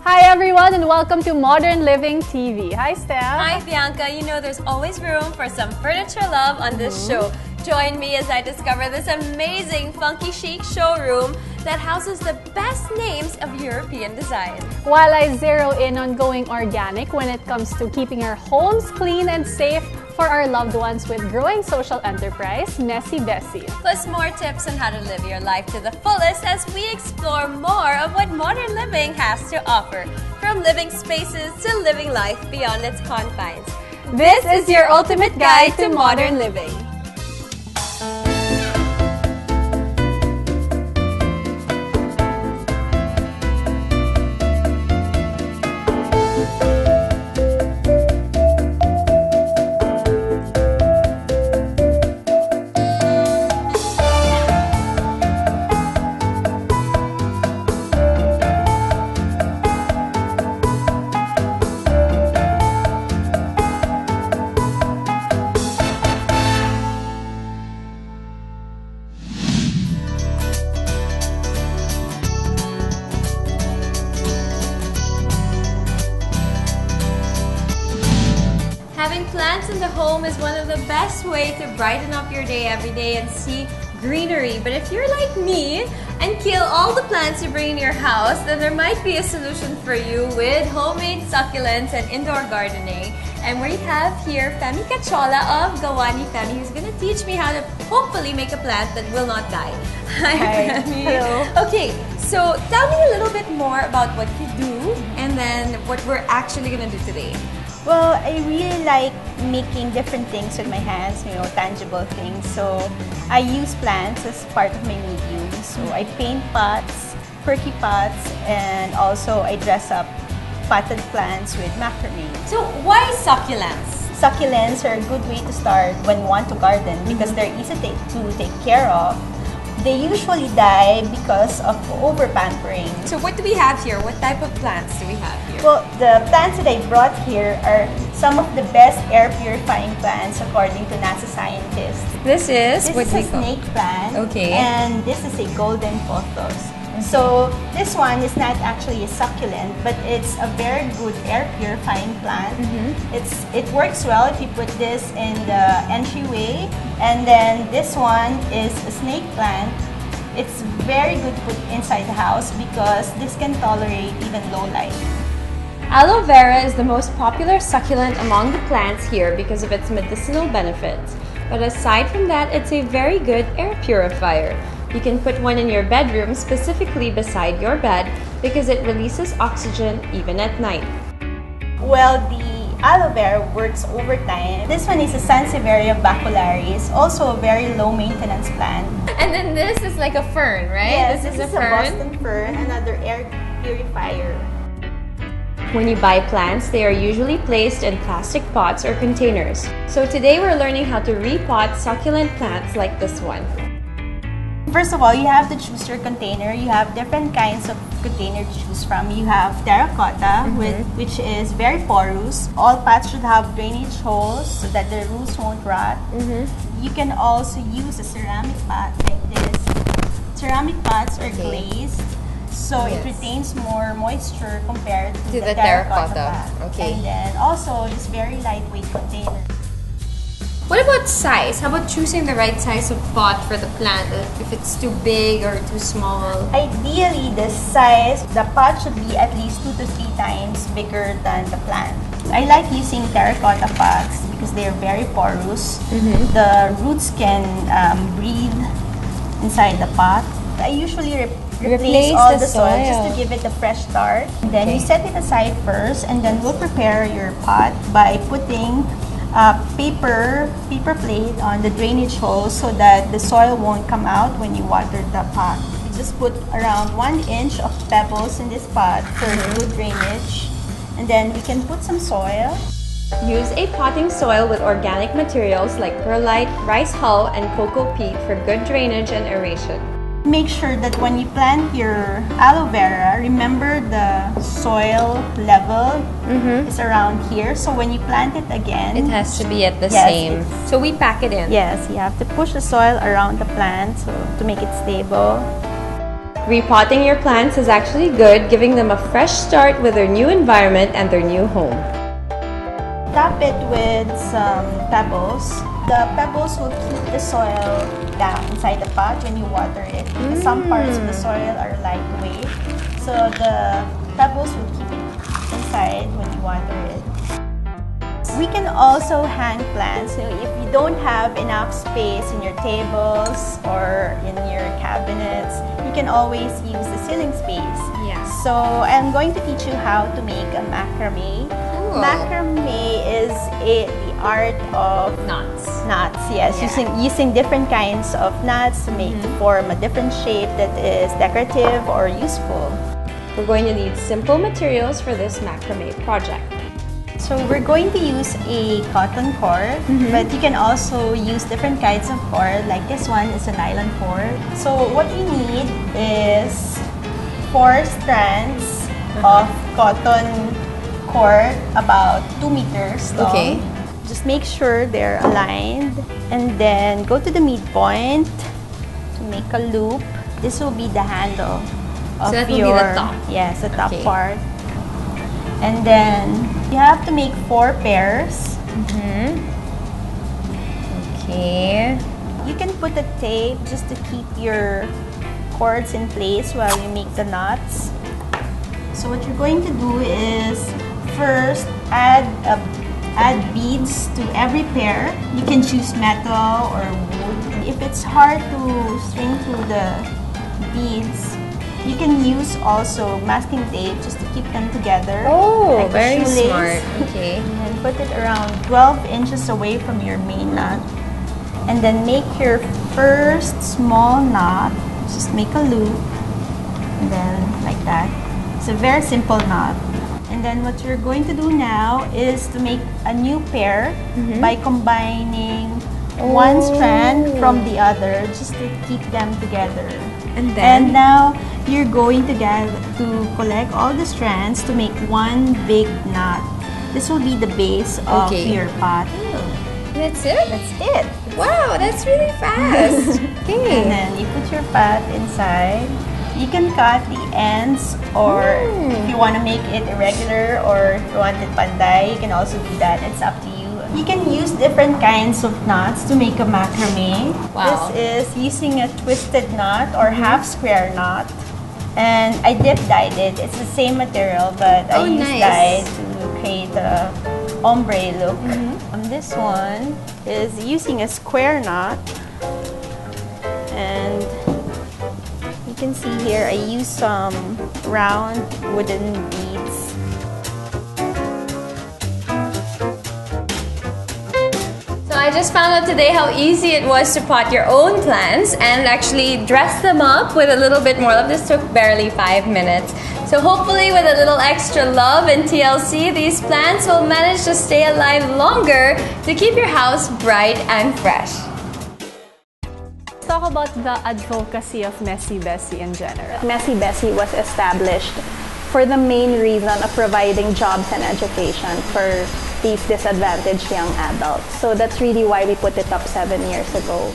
Hi everyone and welcome to Modern Living TV. Hi Steph. Hi Bianca. You know there's always room for some furniture love on this show. Join me as I discover this amazing funky chic showroom that houses the best names of European design. While I zero in on going organic when it comes to keeping our homes clean and safe for our loved ones with growing social enterprise, Messy Bessie. Plus more tips on how to live your life to the fullest as we explore more of what modern living has to offer. From living spaces to living life beyond its confines. This is your ultimate guide to modern living. Having plants in the home is one of the best ways to brighten up your day every day and see greenery. But if you're like me and kill all the plants you bring in your house, then there might be a solution for you with homemade succulents and indoor gardening. And we have here Femi Cachola of Gawani Femi, who's going to teach me how to hopefully make a plant that will not die. Hi Femi. Hello. Okay, so tell me a little bit more about what you do and then what we're actually going to do today. Well, I really like making different things with my hands, tangible things. So I use plants as part of my medium. So I paint pots, quirky pots, and also I dress up potted plants with macrame. So why succulents? Succulents are a good way to start when you want to garden because they're easy to take care of. They usually die because of over-pampering. So what do we have here? What type of plants do we have here? Well, the plants that I brought here are some of the best air purifying plants according to NASA scientists. This is a snake plant. Okay. And this is a golden pothos. So this one is not actually a succulent, but it's a very good air purifying plant. It works well if you put this in the entryway. And then this one is a snake plant. It's very good to put inside the house because this can tolerate even low light. Aloe vera is the most popular succulent among the plants here because of its medicinal benefits. But aside from that, it's a very good air purifier. You can put one in your bedroom, specifically beside your bed, because it releases oxygen even at night. Well, the aloe vera works over time. This one is a Sansevieria bacularis, also a very low maintenance plant. And then this is like a fern, right? Yes, this is a Boston fern, another air purifier. When you buy plants, they are usually placed in plastic pots or containers. So today we're learning how to repot succulent plants like this one. First of all, you have to choose your container. You have different kinds of container to choose from. You have terracotta, which is very porous. All pots should have drainage holes so that the roots won't rot. You can also use a ceramic pot like this. Ceramic pots are glazed, so it retains more moisture compared to the terracotta pot. Okay. And then also this very lightweight container. What about size? How about choosing the right size of pot for the plant? If it's too big or too small? Ideally, the size, the pot should be at least 2 to 3 times bigger than the plant. I like using terracotta pots because they are very porous. The roots can breathe inside the pot. I usually replace all the soil just to give it a fresh start. Then you set it aside first, and then we'll prepare your pot by putting paper plate on the drainage hole so that the soil won't come out when you water the pot. You just put around 1 inch of pebbles in this pot for good drainage, and then we can put some soil. Use a potting soil with organic materials like perlite, rice hull, and cocoa peat for good drainage and aeration. Make sure that when you plant your aloe vera, remember the soil level is around here. So when you plant it again, it has to be at the same. So we pack it in. Yes, you have to push the soil around the plant so to make it stable. Repotting your plants is actually good, giving them a fresh start with their new environment and their new home. Top it with some pebbles. The pebbles will keep the soil down inside the pot when you water it. Because some parts of the soil are lightweight, so the pebbles will keep it inside when you water it. We can also hang plants. You know, if you don't have enough space in your tables or in your cabinets, you can always use the ceiling space. Yeah. So I'm going to teach you how to make a macrame. Cool. Macrame is the art of Knots. knots. Yes, Yeah. using different kinds of knots to make to form a different shape that is decorative or useful. We're going to need simple materials for this macrame project. So we're going to use a cotton cord, but you can also use different kinds of cord. Like this one is a nylon cord. So what you need is 4 strands of cotton cord, about 2 meters long. Okay. Just make sure they're aligned, and then go to the midpoint to make a loop. This will be the handle of that will be the top. Yes, the top Okay. part. And then you have to make 4 pairs. Okay. You can put a tape just to keep your cords in place while you make the knots. So what you're going to do is first add beads to every pair. You can choose metal or wood. If it's hard to string through the beads, you can use also masking tape just to keep them together. Oh, like a very shoelace. smart. Okay. And put it around 12 inches away from your main knot. And then make your first small knot. Just make a loop. And then like that. It's a very simple knot. And then what you're going to do now is to make a new pair by combining one strand from the other just to keep them together. And then? And now you're going to collect all the strands to make one big knot. This will be the base of your pot. That's it? That's it. Wow, that's really fast. Okay. And then you put your pot inside. You can cut the ends, or if you want to make it irregular, or if you want it panday, you can also do that. It's up to you. You can use different kinds of knots to make a macrame. Wow. This is using a twisted knot or half square knot. And I dip-dyed it. It's the same material, but I use dye to create a ombre look. This one is using a square knot. And you can see here, I use some round wooden beads. So I just found out today how easy it was to pot your own plants and actually dress them up with a little bit more love. This took barely 5 minutes. So hopefully with a little extra love and TLC, these plants will manage to stay alive longer to keep your house bright and fresh. Let's talk about the advocacy of Messy Bessie in general. Messy Bessie was established for the main reason of providing jobs and education for these disadvantaged young adults. So that's really why we put it up 7 years ago.